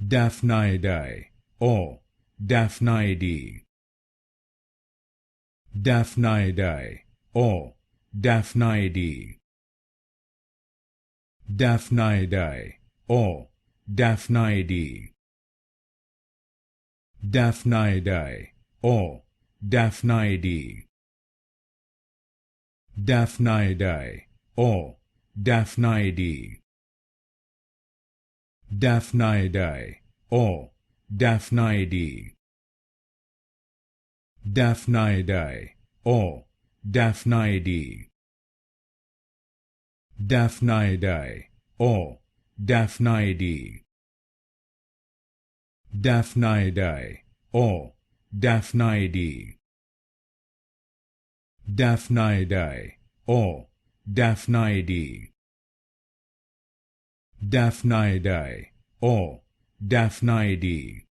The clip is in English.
Daphniidae or Daphniidae. Daphniidae or Daphniidae. Daphniidae or Daphniidae. Daphniidae or Daphniidae. Daphniidae or Daphniidae. Daphniidae or Daphniidae. Daphniidae or Daphniidae. Daphniidae or Daphniidae. Daphniidae or Daphniidae. Daphniidae or Daphniidae. Daphniidae or Daphniidae.